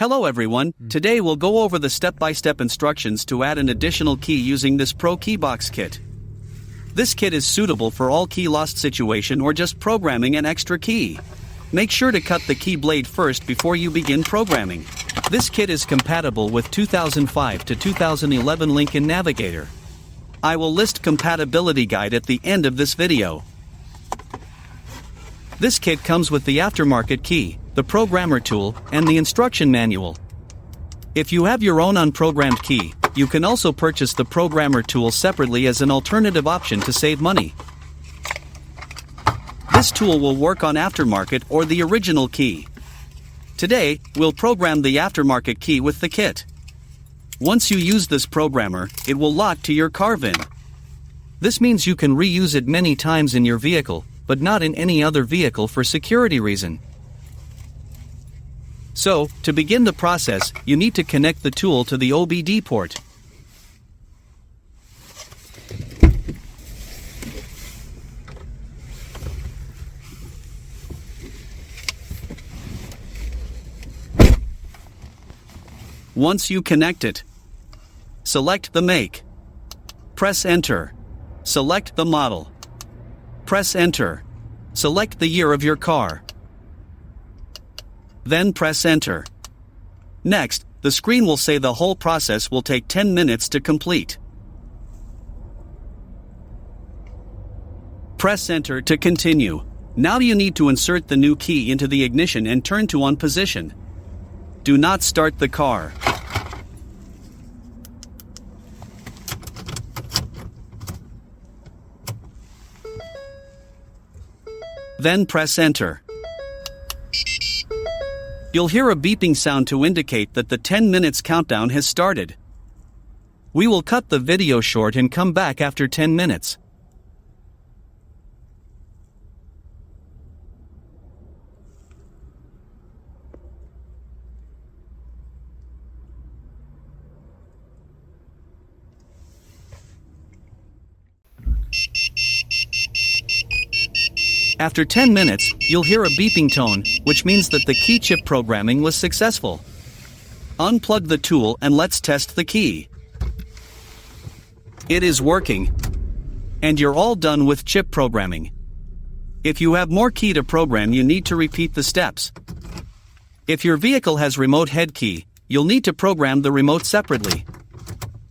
Hello everyone, today we'll go over the step-by-step instructions to add an additional key using this ProKeyBox kit. This kit is suitable for all key lost situation or just programming an extra key. Make sure to cut the key blade first before you begin programming. This kit is compatible with 2005 to 2011 Lincoln Navigator. I will list compatibility guide at the end of this video. This kit comes with the aftermarket key, the programmer tool, and the instruction manual. If you have your own unprogrammed key, you can also purchase the programmer tool separately as an alternative option to save money. This tool will work on aftermarket or the original key. Today, we'll program the aftermarket key with the kit. Once you use this programmer, it will lock to your car VIN. This means you can reuse it many times in your vehicle, but not in any other vehicle for security reason. So, to begin the process, you need to connect the tool to the OBD port. Once you connect it, select the make. Press Enter. Select the model. Press Enter. Select the year of your car. Then press Enter. Next, the screen will say the whole process will take 10 minutes to complete. Press Enter to continue. Now you need to insert the new key into the ignition and turn to on position. Do not start the car. Then press Enter. You'll hear a beeping sound to indicate that the 10 minutes countdown has started. We will cut the video short and come back after 10 minutes. After 10 minutes, you'll hear a beeping tone, which means that the key chip programming was successful. Unplug the tool and let's test the key. It is working. And you're all done with chip programming. If you have more key to program, you need to repeat the steps. If your vehicle has remote head key, you'll need to program the remote separately.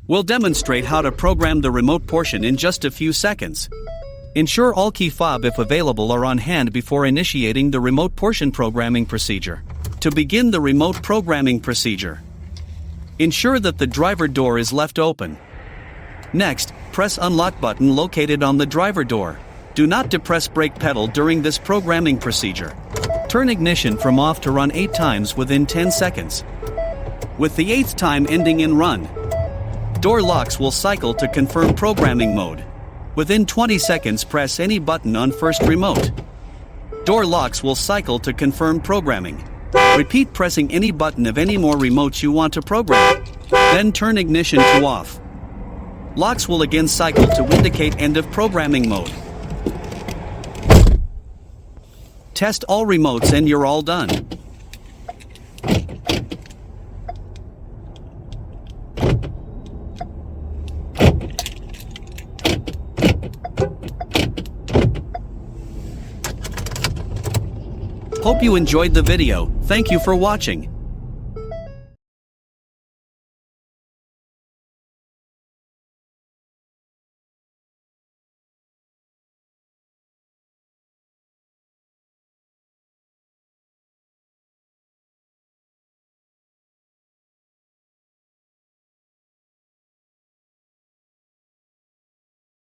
We'll demonstrate how to program the remote portion in just a few seconds. Ensure all key fob, if available, are on hand before initiating the remote portion programming procedure. To begin the remote programming procedure, ensure that the driver door is left open. Next, press unlock button located on the driver door. Do not depress brake pedal during this programming procedure. Turn ignition from off to run 8 times within 10 seconds. With the 8th time ending in run, door locks will cycle to confirm programming mode. Within 20 seconds, press any button on first remote. Door locks will cycle to confirm programming. Repeat pressing any button of any more remotes you want to program. Then turn ignition to off. Locks will again cycle to indicate end of programming mode. Test all remotes and you're all done. Hope you enjoyed the video. Thank you for watching.